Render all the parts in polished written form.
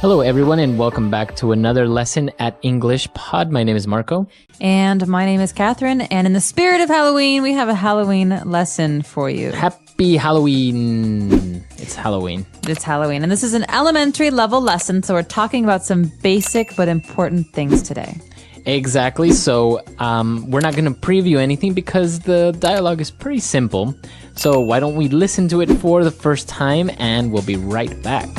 Hello, everyone, and welcome back to another lesson at English Pod. My name is Marco. And my name is Catherine. And in the spirit of Halloween, we have a Halloween lesson for you. Happy Halloween. It's Halloween. It's Halloween. And this is an elementary level lesson. So we're talking about some basic but important things today. Exactly. So we're not going to preview anything because the dialogue is pretty simple. So why don't we listen to it for the first time and we'll be right back.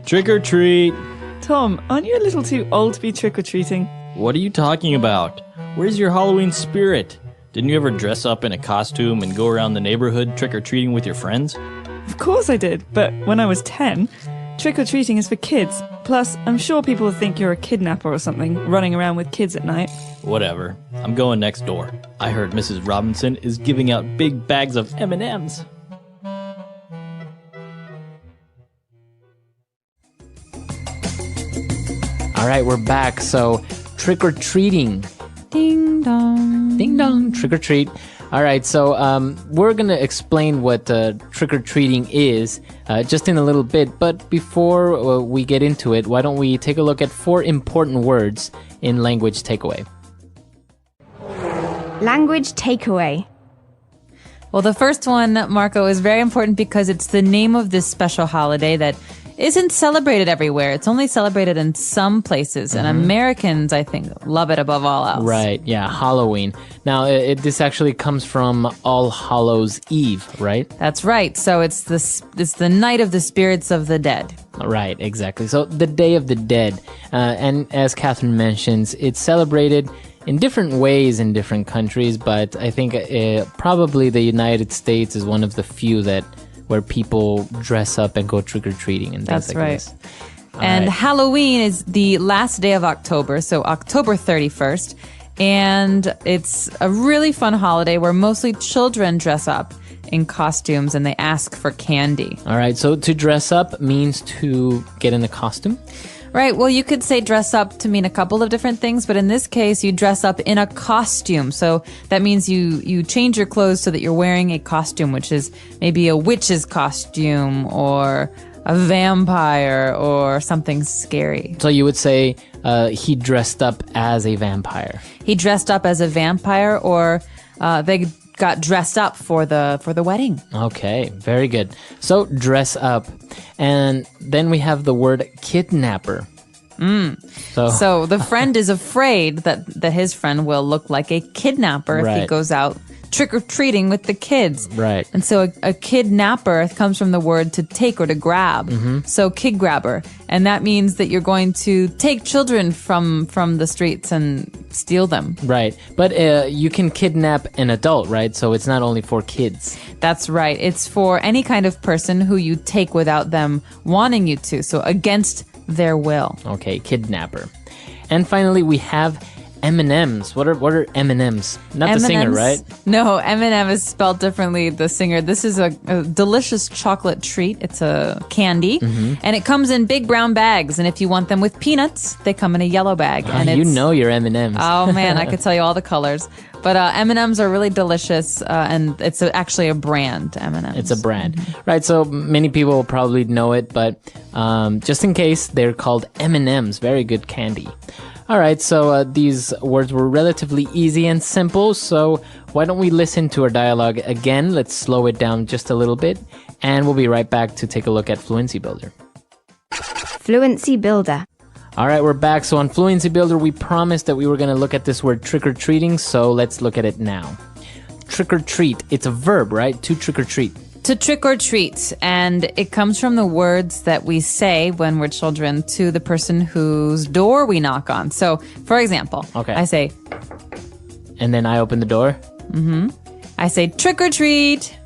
Trick or treat. Tom, aren't you a little too old to be trick-or-treating? What are you talking about? Where's your Halloween spirit? Didn't you ever dress up in a costume and go around the neighborhood trick-or-treating with your friends? Of course I did, but when I was 10, trick-or-treating is for kids. Plus, I'm sure people will think you're a kidnapper or something, running around with kids at night. Whatever. I'm going next door. I heard Mrs. Robinson is giving out big bags of M&Ms. All right, we're back. So trick-or-treating. Ding dong. Ding dong, trick-or-treat. All right, so we're going to explain what trick-or-treating is just in a little bit. But before we get into it, why don't we take a look at 4 important words in language takeaway. Language takeaway. Well, the first one, Marco, is very important because it's the name of this special holiday that isn't celebrated everywhere. It's only celebrated in some places, and Americans, I think, love it above all else. Right, yeah, Halloween. Now, this actually comes from All Hallows Eve, right? That's right. So it's the night of the spirits of the dead. Right, exactly. So the Day of the Dead. And as Catherine mentions, it's celebrated in different ways in different countries, but I think probably the United States is one of the few where people dress up and go trick-or-treating and things That's like right. this. And right. Halloween is the last day of October, so October 31st. And it's a really fun holiday where mostly children dress up in costumes and they ask for candy. All right, so to dress up means to get in a costume? Right. Well, you could say dress up to mean a couple of different things, but in this case, you dress up in a costume. So that means you change your clothes so that you're wearing a costume, which is maybe a witch's costume or a vampire or something scary. So you would say he dressed up as a vampire. He dressed up as a vampire, or they got dressed up for the wedding. Okay, very good. So dress up. And then we have the word kidnapper. So the friend is afraid that his friend will look like a kidnapper if he Right. goes out trick-or-treating with the kids. Right. And so a kidnapper comes from the word to take or to grab. So kid grabber. And that means that you're going to take children from the streets and steal them. Right. But you can kidnap an adult, right? So it's not only for kids. That's right. It's for any kind of person who you take without them wanting you to. So against their will. Okay, kidnapper. And finally, we have M&Ms. What are M&Ms? Not the singer, M&Ms? right? No, M&M is spelled differently, the singer. This is a delicious chocolate treat. It's a candy, and it comes in big brown bags. And if you want them with peanuts, they come in a yellow bag. And You it's, know your M&Ms. Oh, man, I could tell you all the colors. But M&Ms are really delicious, and it's actually a brand, M&Ms. It's a brand. Right, so many people probably know it, but just in case, they're called M&Ms. Very good candy. All right, so these words were relatively easy and simple, so why don't we listen to our dialogue again? Let's slow it down just a little bit, and we'll be right back to take a look at Fluency Builder. Fluency builder. All right, we're back. So on Fluency Builder, we promised that we were going to look at this word trick-or-treating, so let's look at it now. Trick-or-treat, it's a verb, right? To trick-or-treat. To trick or treat, and it comes from the words that we say when we're children to the person whose door we knock on. So, for example, Okay. I say, And then I open the door. I say trick or treat.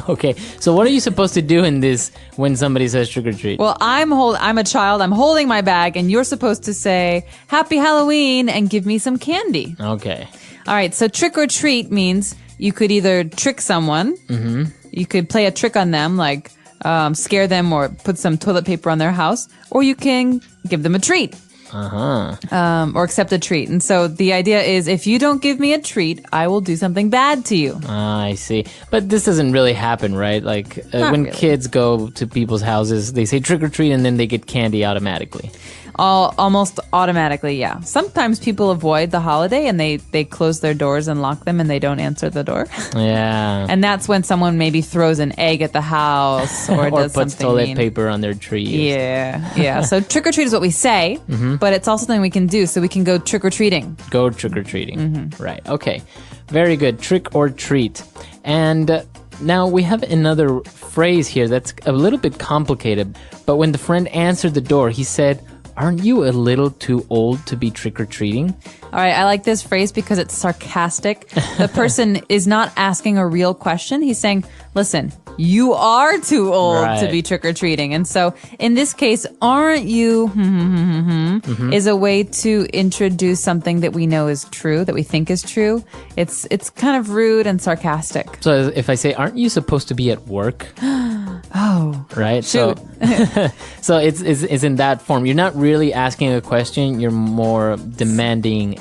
Okay, so what are you supposed to do in this when somebody says trick-or-treat? Well, I'm a child. I'm holding my bag, and you're supposed to say Happy Halloween and give me some candy. Okay. All right. So trick or treat means you could either trick someone. You could play a trick on them, like scare them or put some toilet paper on their house, or you can give them a treat. or accept a treat. And so the idea is, if you don't give me a treat, I will do something bad to you. I see. But this doesn't really happen, right? Like when really. kids go to people's houses, they say trick or treat and then they get candy automatically. Almost automatically, yeah. Sometimes people avoid the holiday and they close their doors and lock them and they don't answer the door. Yeah. And that's when someone maybe throws an egg at the house or, Or does puts something toilet mean. paper on their tree. Yeah. So trick or treat is what we say, but it's also something we can do. So we can go trick or treating. Go trick or treating. Right. Okay. Very good. Trick or treat. And now we have another phrase here that's a little bit complicated. But when the friend answered the door, he said, "Aren't you a little too old to be trick or treating?" All right, I like this phrase because it's sarcastic. The person is not asking a real question. He's saying, listen, you are too old to Right. be trick-or-treating. And so in this case, aren't you is a way to introduce something that we know is true, that we think is true. It's kind of rude and sarcastic. So if I say, "Aren't you supposed to be at work?" Oh, Right? shoot. So it's in that form. You're not really asking a question. You're more demanding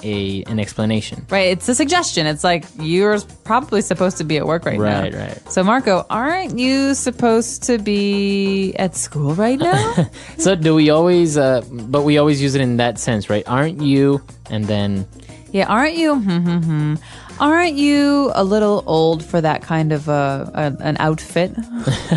an explanation. Right, it's a suggestion. It's like, you're probably supposed to be at work right now. Right. So Marco, aren't you supposed to be at school right now? So do we always, but we always use it in that sense, right? Aren't you? And then, Yeah, aren't you? Aren't you a little old for that kind of an outfit?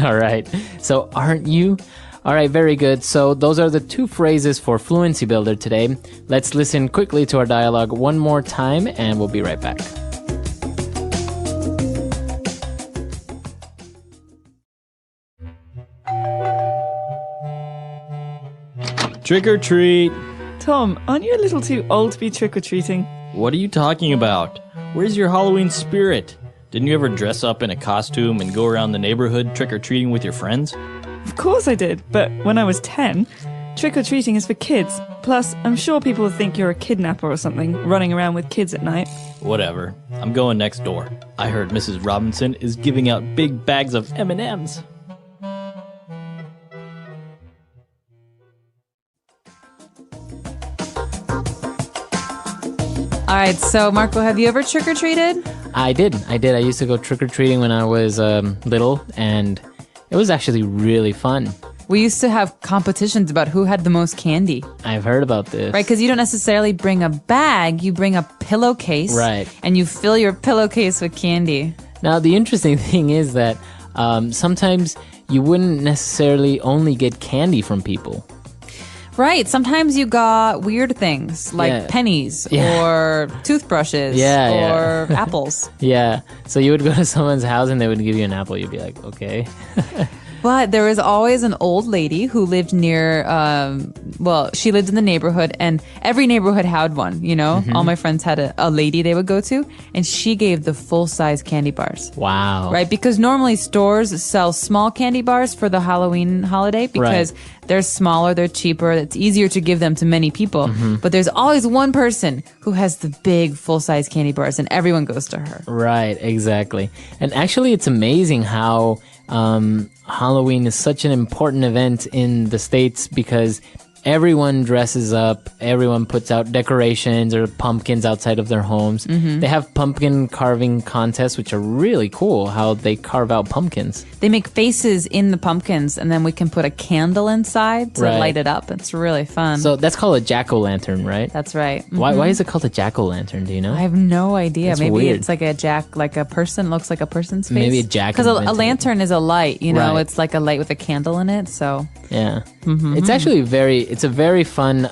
all right. So aren't you? All right, very good. So those are the two phrases for Fluency Builder today. Let's listen quickly to our dialogue one more time and we'll be right back. Trick or treat. Tom, aren't you a little too old to be trick-or-treating? What are you talking about? Where's your Halloween spirit? Didn't you ever dress up in a costume and go around the neighborhood trick-or-treating with your friends? Of course I did, but when I was 10, trick-or-treating is for kids. Plus, I'm sure people will think you're a kidnapper or something, running around with kids at night. Whatever. I'm going next door. I heard Mrs. Robinson is giving out big bags of M&Ms. All right, so Marco, have you ever trick-or-treated? I did. I used to go trick-or-treating when I was little, and it was actually really fun. We used to have competitions about who had the most candy, I've heard about this. right? Because you don't necessarily bring a bag, you bring a pillowcase. Right. And you fill your pillowcase with candy. Now, the interesting thing is that sometimes you wouldn't necessarily only get candy from people. Right. Sometimes you got weird things like Yeah. pennies Yeah. or toothbrushes Yeah. or apples. Yeah. So you would go to someone's house and they would give you an apple. You'd be like, okay. But there was always an old lady who lived near, she lived in the neighborhood, and every neighborhood had one, you know? All my friends had a lady they would go to, and she gave the full-size candy bars. Wow. Right? Because normally stores sell small candy bars for the Halloween holiday because they're smaller, they're cheaper, it's easier to give them to many people. But there's always one person who has the big full-size candy bars, and everyone goes to her. Right, exactly. And actually, it's amazing how Halloween is such an important event in the States because everyone dresses up, everyone puts out decorations or pumpkins outside of their homes. They have pumpkin carving contests, which are really cool, how they carve out pumpkins. They make faces in the pumpkins, and then we can put a candle inside to Right. light it up. It's really fun. So that's called a jack-o'-lantern, right? That's right. Why is it called a jack-o'-lantern, do you know? I have no idea. It's Maybe weird. it's like a person, looks like a person's face. Maybe a jack Because a invented it. lantern is a light, you know, Right. it's like a light with a candle in it. So Yeah, it's actually it's a very fun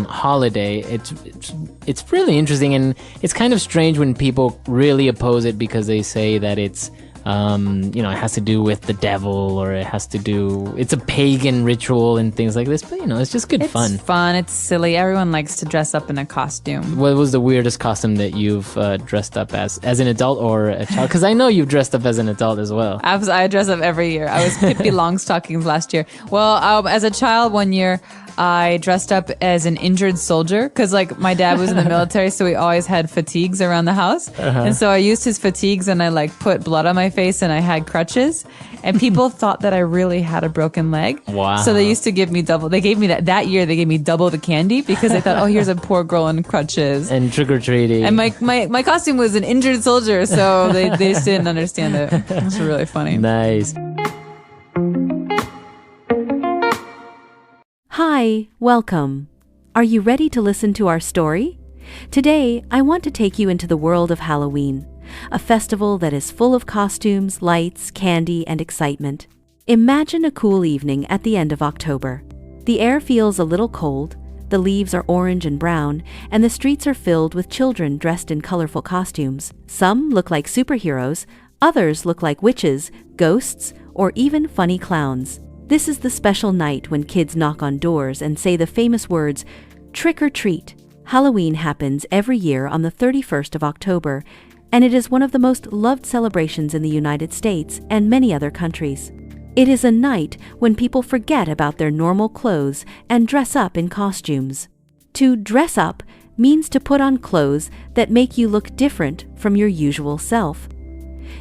holiday. It's really interesting, and it's kind of strange when people really oppose it because they say that it's it has to do with the devil or it's a pagan ritual and things like this. But it's just good it's fun. It's silly. Everyone likes to dress up in a costume. What was the weirdest costume that you've dressed up as an adult or a child? Because I know you've dressed up as an adult as well. I dress up every year. I was Pippi Longstockings last year. Well, as a child one year, I dressed up as an injured soldier because, like, my dad was in the military, so we always had fatigues around the house. And so I used his fatigues and I, like, put blood on my face and I had crutches. And people thought that I really had a broken leg. Wow. So they used to give me double. They gave me that year, they gave me double the candy because they thought, oh, here's a poor girl in crutches. And trick-or-treating. And my costume was an injured soldier, so they just didn't understand it. It was really funny. Nice. Hi, welcome. Are you ready to listen to our story? Today, I want to take you into the world of Halloween, a festival that is full of costumes, lights, candy, and excitement. Imagine a cool evening at the end of October. The air feels a little cold, the leaves are orange and brown, and the streets are filled with children dressed in colorful costumes. Some look like superheroes, others look like witches, ghosts, or even funny clowns. This is the special night when kids knock on doors and say the famous words, "Trick or treat." Halloween happens every year on the 31st of October, and it is one of the most loved celebrations in the United States and many other countries. It is a night when people forget about their normal clothes and dress up in costumes. To dress up means to put on clothes that make you look different from your usual self.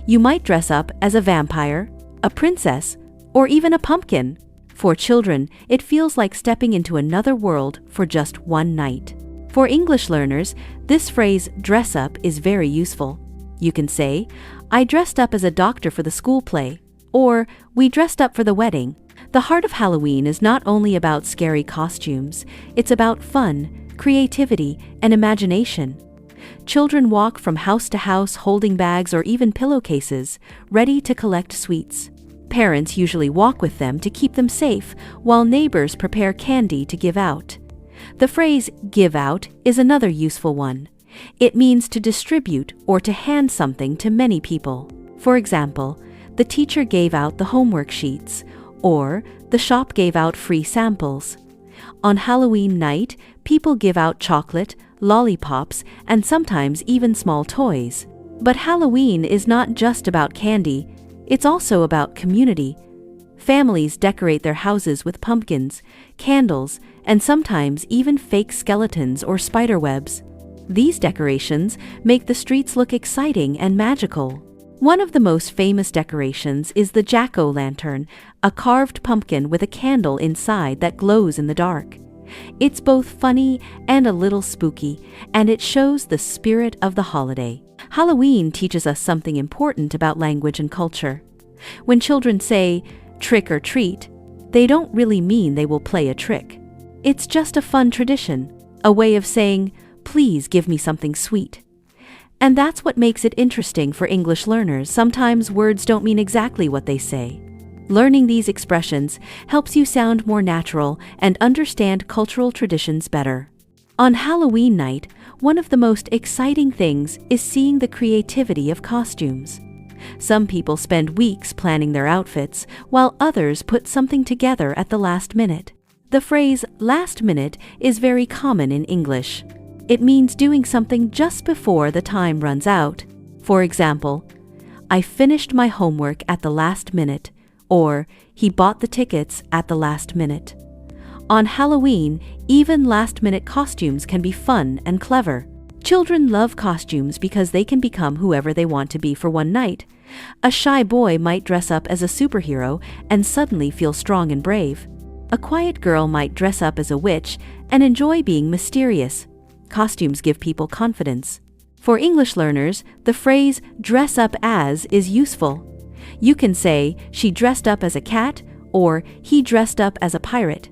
You might dress up as a vampire, a princess, or even a pumpkin. For children, it feels like stepping into another world for just one night. For English learners, this phrase dress up is very useful. You can say, I dressed up as a doctor for the school play, or we dressed up for the wedding. The heart of Halloween is not only about scary costumes, it's about fun, creativity, and imagination. Children walk from house to house holding bags or even pillowcases, ready to collect sweets. Parents usually walk with them to keep them safe, while neighbors prepare candy to give out. The phrase give out is another useful one. It means to distribute or to hand something to many people. For example, the teacher gave out the homework sheets, or the shop gave out free samples. On Halloween night, people give out chocolate, lollipops, and sometimes even small toys. But Halloween is not just about candy. It's also about community. Families decorate their houses with pumpkins, candles, and sometimes even fake skeletons or spider webs. These decorations make the streets look exciting and magical. One of the most famous decorations is the jack-o'-lantern, a carved pumpkin with a candle inside that glows in the dark. It's both funny and a little spooky, and it shows the spirit of the holiday. Halloween teaches us something important about language and culture. When children say, trick or treat, they don't really mean they will play a trick. It's just a fun tradition, a way of saying, please give me something sweet. And that's what makes it interesting for English learners. Sometimes words don't mean exactly what they say. Learning these expressions helps you sound more natural and understand cultural traditions better. On Halloween night, one of the most exciting things is seeing the creativity of costumes. Some people spend weeks planning their outfits, while others put something together at the last minute. The phrase last minute is very common in English. It means doing something just before the time runs out. For example, I finished my homework at the last minute, or he bought the tickets at the last minute. On Halloween, even last-minute costumes can be fun and clever. Children love costumes because they can become whoever they want to be for one night. A shy boy might dress up as a superhero and suddenly feel strong and brave. A quiet girl might dress up as a witch and enjoy being mysterious. Costumes give people confidence. For English learners, the phrase dress up as is useful. You can say, she dressed up as a cat, or he dressed up as a pirate.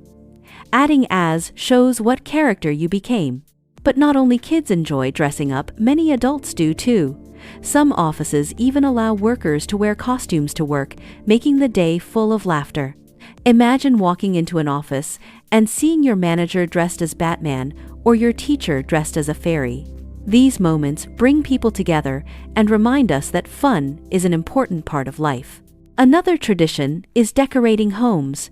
Adding as shows what character you became. But not only kids enjoy dressing up, many adults do too. Some offices even allow workers to wear costumes to work, making the day full of laughter. Imagine walking into an office and seeing your manager dressed as Batman or your teacher dressed as a fairy. These moments bring people together and remind us that fun is an important part of life. Another tradition is decorating homes.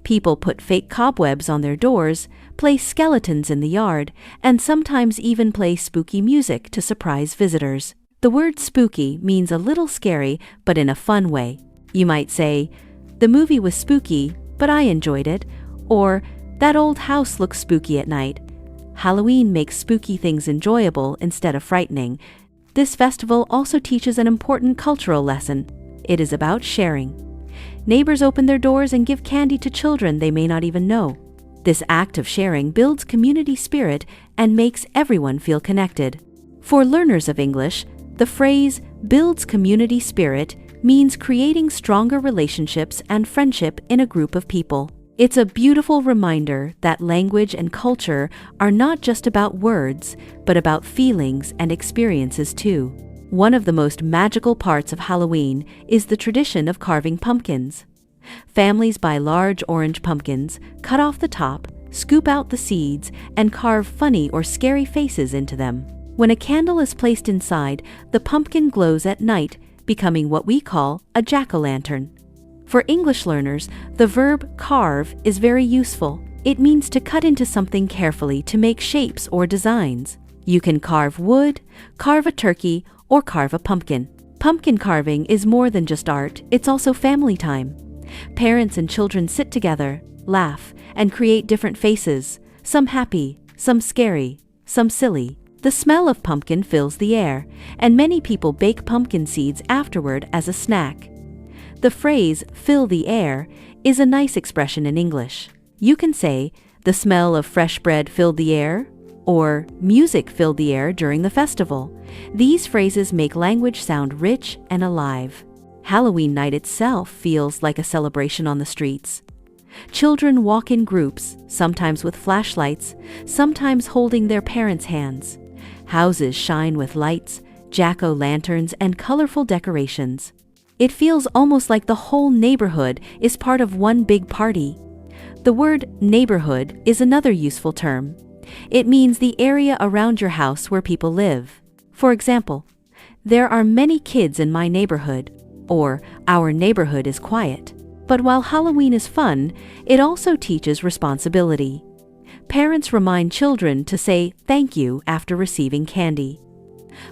People put fake cobwebs on their doors, place skeletons in the yard, and sometimes even play spooky music to surprise visitors. The word spooky means a little scary, but in a fun way. You might say, the movie was spooky, but I enjoyed it, or That old house looks spooky at night. Halloween makes spooky things enjoyable instead of frightening. This festival also teaches an important cultural lesson. It is about sharing. Neighbors open their doors and give candy to children they may not even know. This act of sharing builds community spirit and makes everyone feel connected. For learners of English, the phrase builds community spirit means creating stronger relationships and friendship in a group of people. It's a beautiful reminder that language and culture are not just about words, but about feelings and experiences too. One of the most magical parts of Halloween is the tradition of carving pumpkins. Families buy large orange pumpkins, cut off the top, scoop out the seeds, and carve funny or scary faces into them. When a candle is placed inside, the pumpkin glows at night, becoming what we call a jack-o'-lantern. For English learners, the verb carve is very useful. It means to cut into something carefully to make shapes or designs. You can carve wood, carve a turkey, or carve a pumpkin. Pumpkin carving is more than just art, it's also family time. Parents and children sit together, laugh, and create different faces, some happy, some scary, some silly. The smell of pumpkin fills the air, and many people bake pumpkin seeds afterward as a snack. The phrase, fill the air, is a nice expression in English. You can say, the smell of fresh bread filled the air, or music filled the air during the festival. These phrases make language sound rich and alive. Halloween night itself feels like a celebration on the streets. Children walk in groups, sometimes with flashlights, sometimes holding their parents' hands. Houses shine with lights, jack-o'-lanterns, and colorful decorations. It feels almost like the whole neighborhood is part of one big party. The word neighborhood is another useful term. It means the area around your house where people live. For example, there are many kids in my neighborhood, or our neighborhood is quiet. But while Halloween is fun, it also teaches responsibility. Parents remind children to say thank you after receiving candy.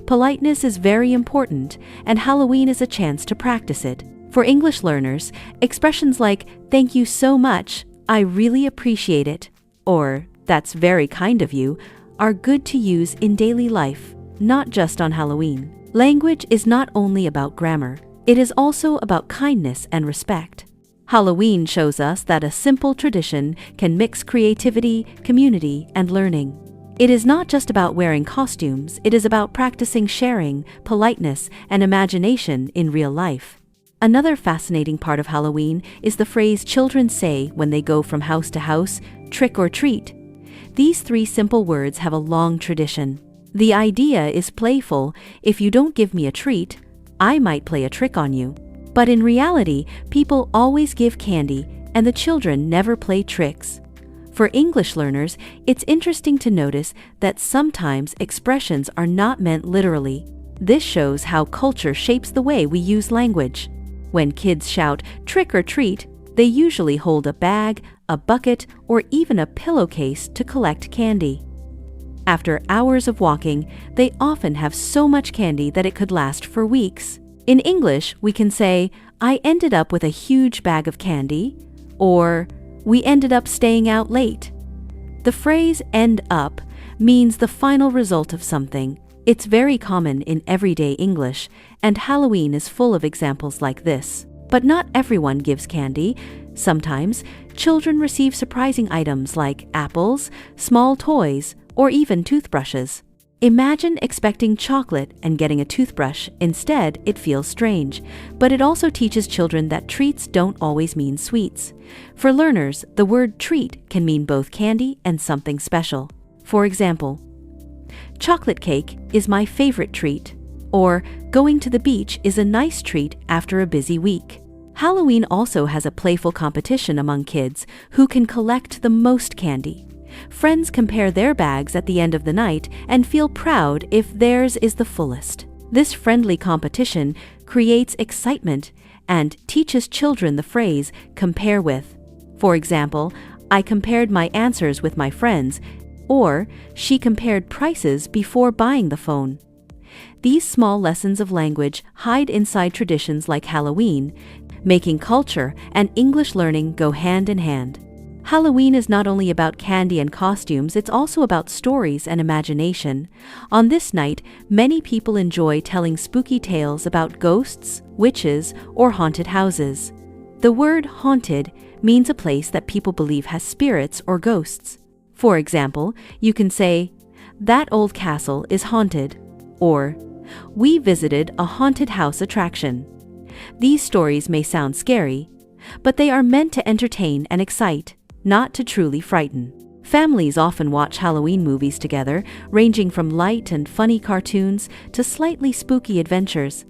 Politeness is very important, and Halloween is a chance to practice it. For English learners, expressions like, thank you so much, I really appreciate it, or that's very kind of you, are good to use in daily life, not just on Halloween. Language is not only about grammar, it is also about kindness and respect. Halloween shows us that a simple tradition can mix creativity, community, and learning. It is not just about wearing costumes, it is about practicing sharing, politeness, and imagination in real life. Another fascinating part of Halloween is the phrase children say when they go from house to house, trick or treat. These three simple words have a long tradition. The idea is playful. If you don't give me a treat, I might play a trick on you. But in reality, people always give candy, and the children never play tricks. For English learners, it's interesting to notice that sometimes expressions are not meant literally. This shows how culture shapes the way we use language. When kids shout trick or treat, they usually hold a bag, a bucket, or even a pillowcase to collect candy. After hours of walking, they often have so much candy that it could last for weeks. In English, we can say, I ended up with a huge bag of candy, or we ended up staying out late. The phrase end up means the final result of something. It's very common in everyday English, and Halloween is full of examples like this. But not everyone gives candy. Sometimes, children receive surprising items like apples, small toys, or even toothbrushes. Imagine expecting chocolate and getting a toothbrush. Instead, it feels strange. But it also teaches children that treats don't always mean sweets. For learners, the word treat can mean both candy and something special. For example, chocolate cake is my favorite treat, or going to the beach is a nice treat after a busy week. Halloween also has a playful competition among kids who can collect the most candy. Friends compare their bags at the end of the night and feel proud if theirs is the fullest. This friendly competition creates excitement and teaches children the phrase compare with. For example, I compared my answers with my friends, or she compared prices before buying the phone. These small lessons of language hide inside traditions like Halloween, making culture and English learning go hand in hand. Halloween is not only about candy and costumes, it's also about stories and imagination. On this night, many people enjoy telling spooky tales about ghosts, witches, or haunted houses. The word haunted means a place that people believe has spirits or ghosts. For example, you can say, "That old castle is haunted," or "We visited a haunted house attraction." These stories may sound scary, but they are meant to entertain and excite, not to truly frighten. Families often watch Halloween movies together, ranging from light and funny cartoons to slightly spooky adventures.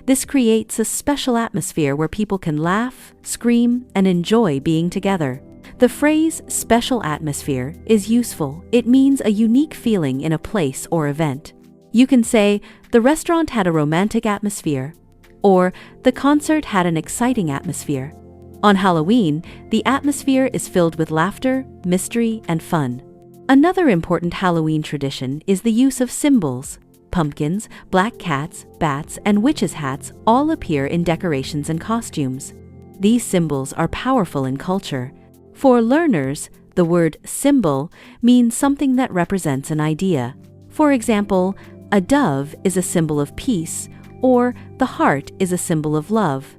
This creates a special atmosphere where people can laugh, scream, and enjoy being together. The phrase special atmosphere is useful. It means a unique feeling in a place or event. You can say, "The restaurant had a romantic atmosphere," or "The concert had an exciting atmosphere." On Halloween, the atmosphere is filled with laughter, mystery, and fun. Another important Halloween tradition is the use of symbols. Pumpkins, black cats, bats, and witches' hats all appear in decorations and costumes. These symbols are powerful in culture. For learners, the word symbol means something that represents an idea. For example, a dove is a symbol of peace, or the heart is a symbol of love.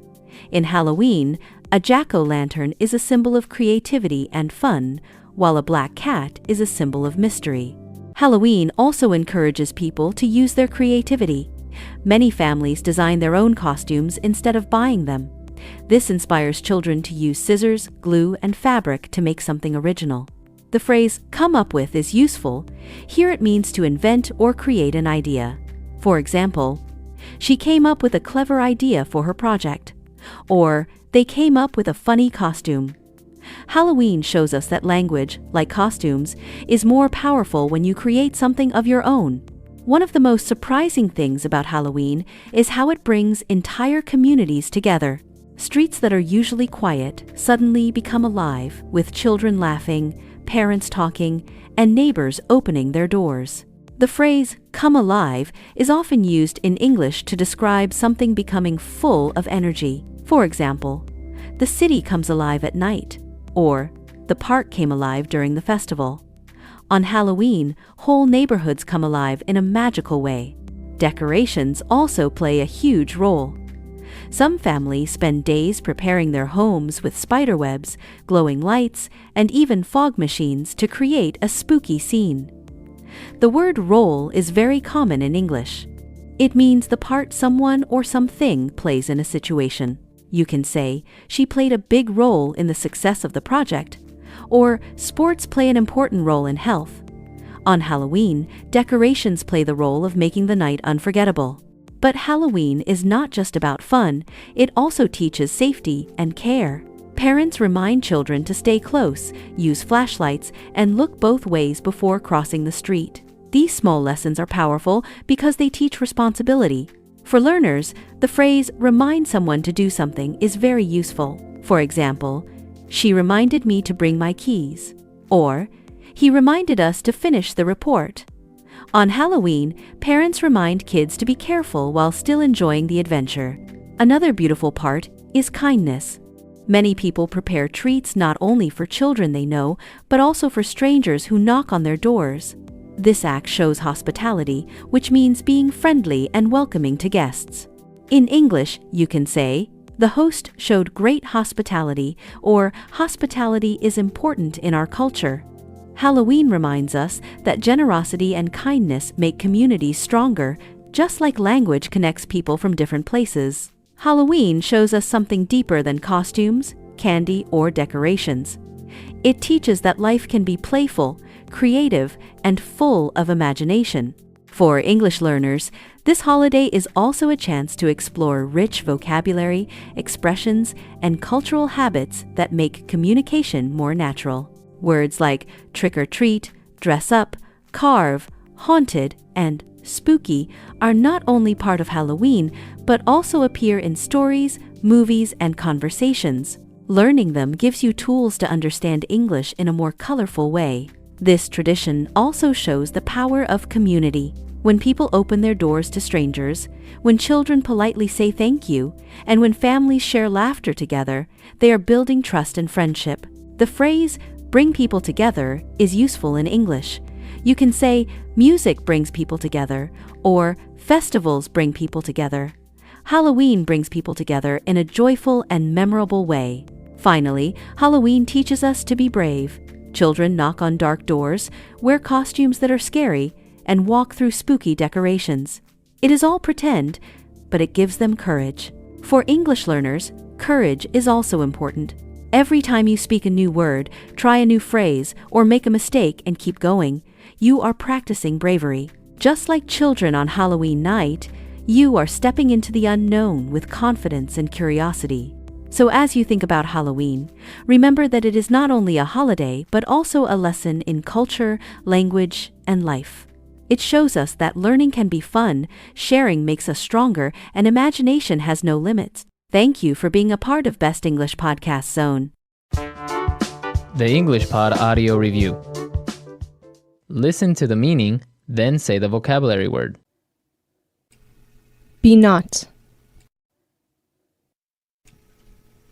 In Halloween, a jack-o'-lantern is a symbol of creativity and fun, while a black cat is a symbol of mystery. Halloween also encourages people to use their creativity. Many families design their own costumes instead of buying them. This inspires children to use scissors, glue, and fabric to make something original. The phrase "come up with" is useful. Here it means to invent or create an idea. For example, "She came up with a clever idea for her project," or "They came up with a funny costume." Halloween shows us that language, like costumes, is more powerful when you create something of your own. One of the most surprising things about Halloween is how it brings entire communities together. Streets that are usually quiet suddenly become alive, with children laughing, parents talking, and neighbors opening their doors. The phrase "come alive" is often used in English to describe something becoming full of energy. For example, "The city comes alive at night," or "The park came alive during the festival." On Halloween, whole neighborhoods come alive in a magical way. Decorations also play a huge role. Some families spend days preparing their homes with spiderwebs, glowing lights, and even fog machines to create a spooky scene. The word role is very common in English. It means the part someone or something plays in a situation. You can say, "She played a big role in the success of the project," or "Sports play an important role in health." On Halloween, decorations play the role of making the night unforgettable. But Halloween is not just about fun, it also teaches safety and care. Parents remind children to stay close, use flashlights, and look both ways before crossing the street. These small lessons are powerful because they teach responsibility. For learners, the phrase "remind someone to do something" is very useful. For example, "She reminded me to bring my keys," or "He reminded us to finish the report." On Halloween, parents remind kids to be careful while still enjoying the adventure. Another beautiful part is kindness. Many people prepare treats not only for children they know, but also for strangers who knock on their doors. This act shows hospitality, which means being friendly and welcoming to guests. In English, you can say, "The host showed great hospitality," or "Hospitality is important in our culture." Halloween reminds us that generosity and kindness make communities stronger, just like language connects people from different places. Halloween shows us something deeper than costumes, candy, or decorations. It teaches that life can be playful, creative, and full of imagination. For English learners, this holiday is also a chance to explore rich vocabulary, expressions, and cultural habits that make communication more natural. Words like trick or treat, dress up, carve, haunted, and spooky are not only part of Halloween, but also appear in stories, movies, and conversations. Learning them gives you tools to understand English in a more colorful way. This tradition also shows the power of community. When people open their doors to strangers, when children politely say thank you, and when families share laughter together, they are building trust and friendship. The phrase, bring people together, is useful in English. You can say, music brings people together, or festivals bring people together. Halloween brings people together in a joyful and memorable way. Finally, Halloween teaches us to be brave. Children knock on dark doors, wear costumes that are scary, and walk through spooky decorations. It is all pretend, but it gives them courage. For English learners, courage is also important. Every time you speak a new word, try a new phrase, or make a mistake and keep going, you are practicing bravery. Just like children on Halloween night, you are stepping into the unknown with confidence and curiosity. So as you think about Halloween, remember that it is not only a holiday, but also a lesson in culture, language, and life. It shows us that learning can be fun, sharing makes us stronger, and imagination has no limits. Thank you for being a part of Best English Podcast Zone. The English Pod Audio Review. Listen to the meaning, then say the vocabulary word. Be not.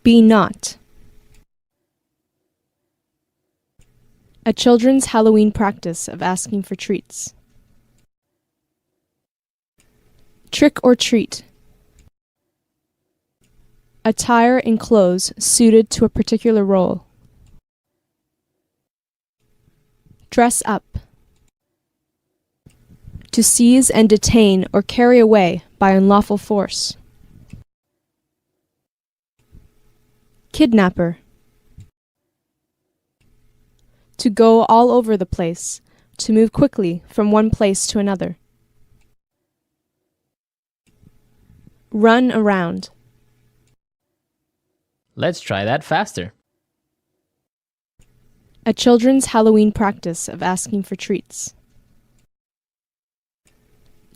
Be not. A children's Halloween practice of asking for treats. Trick or treat. Attire in clothes suited to a particular role. Dress up. To seize and detain or carry away by unlawful force. Kidnapper. To go all over the place, to move quickly from one place to another. Run around. Let's try that faster. A children's Halloween practice of asking for treats.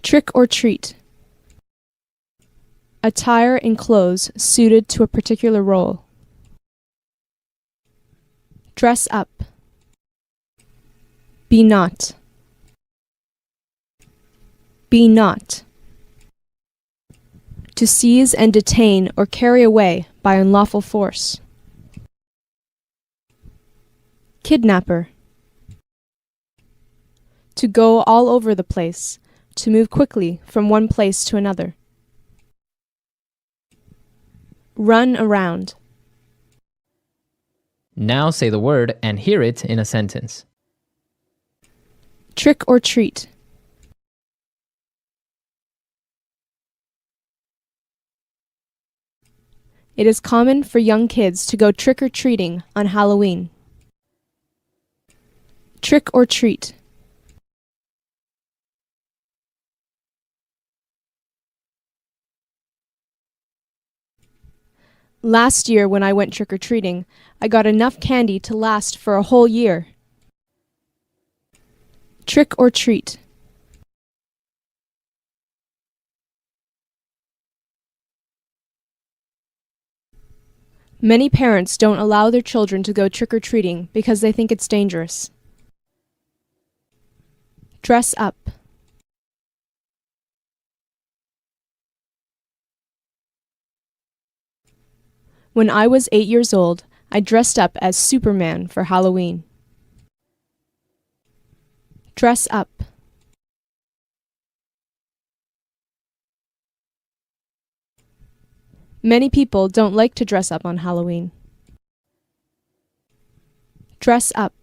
Trick or treat. Attire in clothes suited to a particular role. Dress up. Be not. Be not. To seize and detain or carry away by unlawful force. Kidnapper. To go all over the place, to move quickly from one place to another. Run around. Now say the word and hear it in a sentence. Trick or treat. It is common for young kids to go trick-or-treating on Halloween. Trick or treat. Last year when I went trick-or-treating, I got enough candy to last for a whole year. Trick or treat. Many parents don't allow their children to go trick-or-treating because they think it's dangerous. Dress up. When I was 8 years old, I dressed up as Superman for Halloween. Dress up. Many people don't like to dress up on Halloween. Dress up.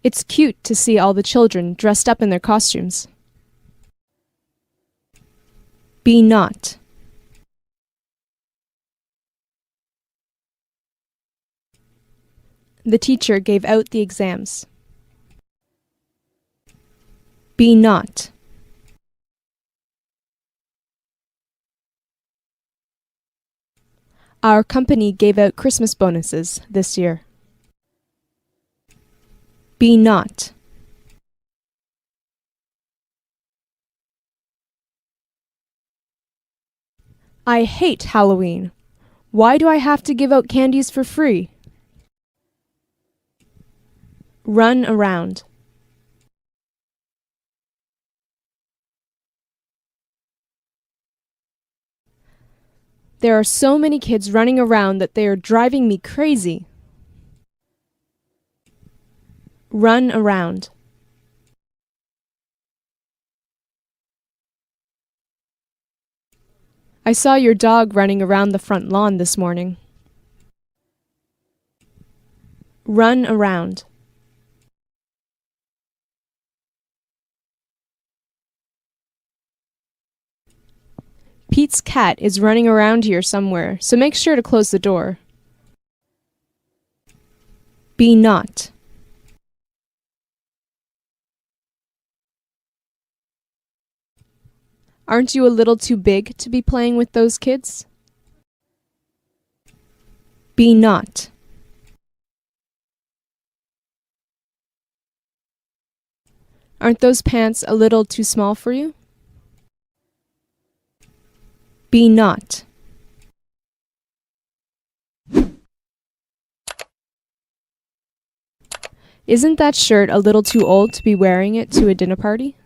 It's cute to see all the children dressed up in their costumes. Be not. The teacher gave out the exams. Be not. Our company gave out Christmas bonuses this year. Be not. I hate Halloween. Why do I have to give out candies for free? Run around. There are so many kids running around that they are driving me crazy. Run around. I saw your dog running around the front lawn this morning. Run around. Pete's cat is running around here somewhere, so make sure to close the door. Be not. Aren't you a little too big to be playing with those kids? Be not. Aren't those pants a little too small for you? Be not. Isn't that shirt a little too old to be wearing it to a dinner party?